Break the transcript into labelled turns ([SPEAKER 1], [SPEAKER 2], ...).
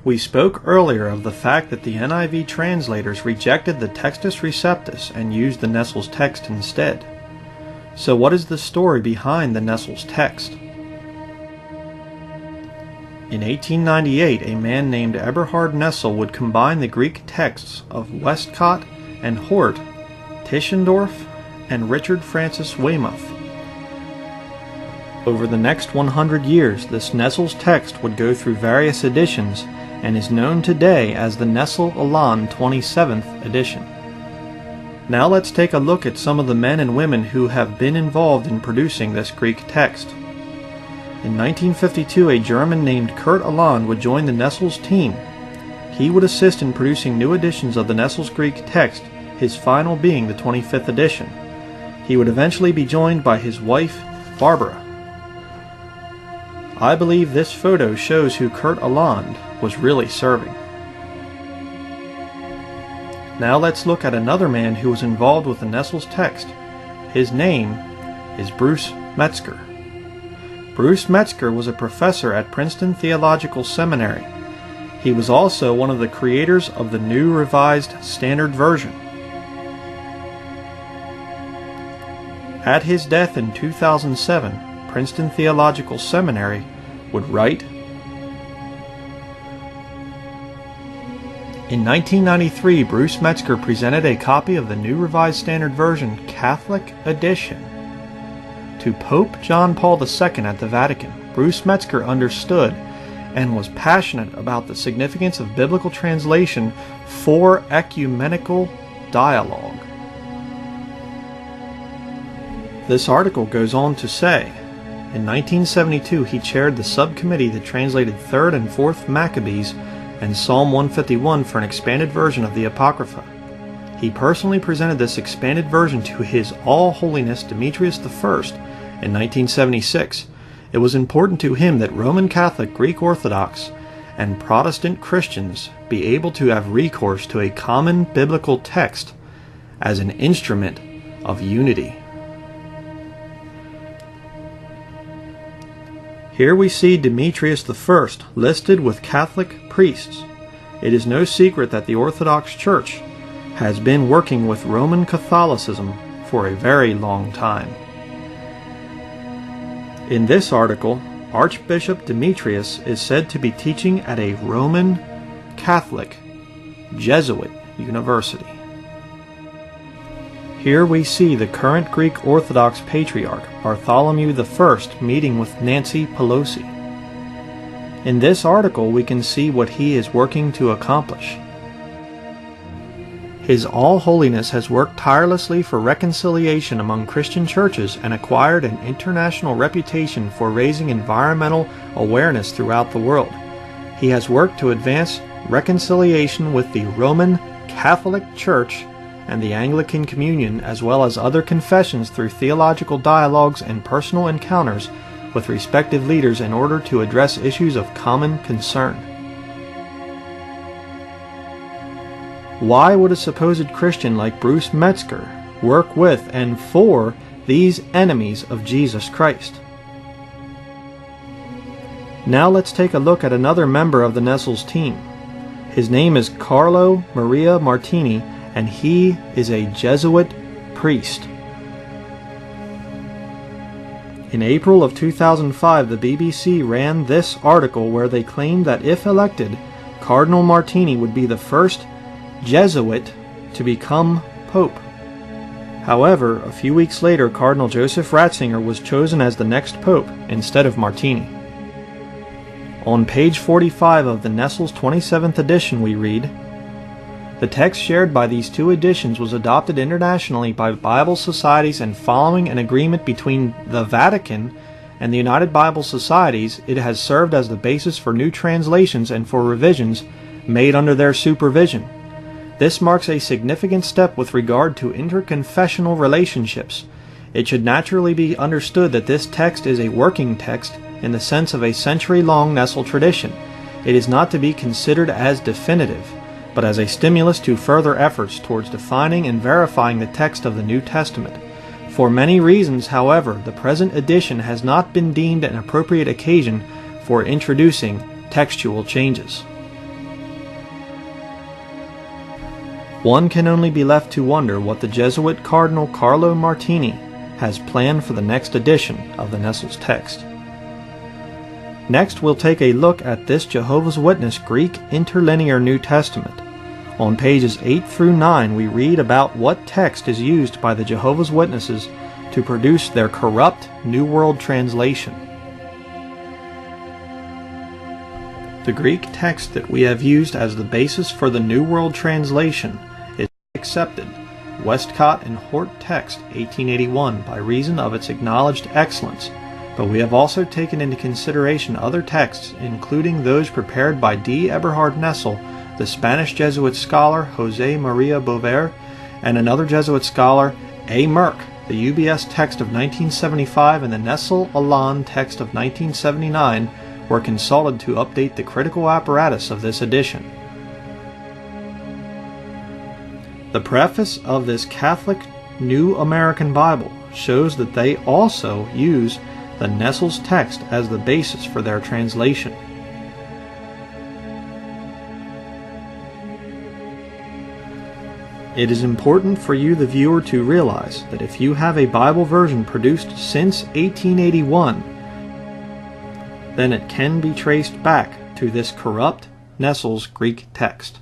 [SPEAKER 1] We spoke earlier of the fact that the NIV translators rejected the Textus Receptus and used the Nessel's text instead. So what is the story behind the Nessel's text? In 1898, a man named Eberhard Nessel would combine the Greek texts of Westcott and Hort, Tischendorf, and Richard Francis Weymouth. Over the next 100 years, this Nessel's text would go through various editions and is known today as the Nessel-Aland 27th edition. Now let's take a look at some of the men and women who have been involved in producing this Greek text. In 1952, a German named Kurt Aland would join the Nessel's team. He would assist in producing new editions of the Nessel's Greek text, his final being the 25th edition. He would eventually be joined by his wife, Barbara. I believe this photo shows who Kurt Aland was really serving. Now let's look at another man who was involved with the Nessel's text. His name is Bruce Metzger. Bruce Metzger was a professor at Princeton Theological Seminary. He was also one of the creators of the New Revised Standard Version. At his death in 2007, Princeton Theological Seminary would write, in 1993, Bruce Metzger presented a copy of the New Revised Standard Version Catholic edition to Pope John Paul II at the Vatican. Bruce Metzger understood and was passionate about the significance of biblical translation for ecumenical dialogue. This article goes on to say, in 1972 he chaired the subcommittee that translated 3rd and 4th Maccabees and Psalm 151 for an expanded version of the Apocrypha. He personally presented this expanded version to His All Holiness Demetrius I in 1976. It was important to him that Roman Catholic, Greek Orthodox, and Protestant Christians be able to have recourse to a common biblical text as an instrument of unity. Here we see Demetrius I listed with Catholic priests. It is no secret that the Orthodox Church has been working with Roman Catholicism for a very long time. In this article, Archbishop Demetrius is said to be teaching at a Roman Catholic Jesuit university. Here we see the current Greek Orthodox Patriarch, Bartholomew I, meeting with Nancy Pelosi. In this article we can see what he is working to accomplish. His All Holiness has worked tirelessly for reconciliation among Christian churches and acquired an international reputation for raising environmental awareness throughout the world. He has worked to advance reconciliation with the Roman Catholic Church and the Anglican Communion, as well as other confessions, through theological dialogues and personal encounters with respective leaders in order to address issues of common concern. Why would a supposed Christian like Bruce Metzger work with and for these enemies of Jesus Christ? Now let's take a look at another member of the Nessel's team. His name is Carlo Maria Martini, and he is a Jesuit priest. In April of 2005, the BBC ran this article where they claimed that if elected, Cardinal Martini would be the first Jesuit to become Pope. However, a few weeks later, Cardinal Joseph Ratzinger was chosen as the next Pope instead of Martini. On page 45 of the Nessel's 27th edition we read, the text shared by these two editions was adopted internationally by Bible societies, and following an agreement between the Vatican and the United Bible Societies, it has served as the basis for new translations and for revisions made under their supervision. This marks a significant step with regard to interconfessional relationships. It should naturally be understood that this text is a working text in the sense of a century-long Nessel tradition. It is not to be considered as definitive, but as a stimulus to further efforts towards defining and verifying the text of the New Testament. For many reasons, however, the present edition has not been deemed an appropriate occasion for introducing textual changes. one can only be left to wonder what the Jesuit Cardinal Carlo Martini has planned for the next edition of the Nestle's text. Next, we'll take a look at this Jehovah's Witness Greek Interlinear New Testament. On pages 8 through 9, we read about what text is used by the Jehovah's Witnesses to produce their corrupt New World Translation. The Greek text that we have used as the basis for the New World Translation is accepted, Westcott and Hort Text 1881, by reason of its acknowledged excellence, but we have also taken into consideration other texts, including those prepared by D. Eberhard Nestle, the Spanish Jesuit scholar Jose Maria Bover, and another Jesuit scholar, A. Merck. The UBS text of 1975 and the Nestle-Aland text of 1979 were consulted to update the critical apparatus of this edition. The preface of this Catholic New American Bible shows that they also use the Nestle's text as the basis for their translation. It is important for you, the viewer, to realize that if you have a Bible version produced since 1881, then it can be traced back to this corrupt Nestle's Greek text.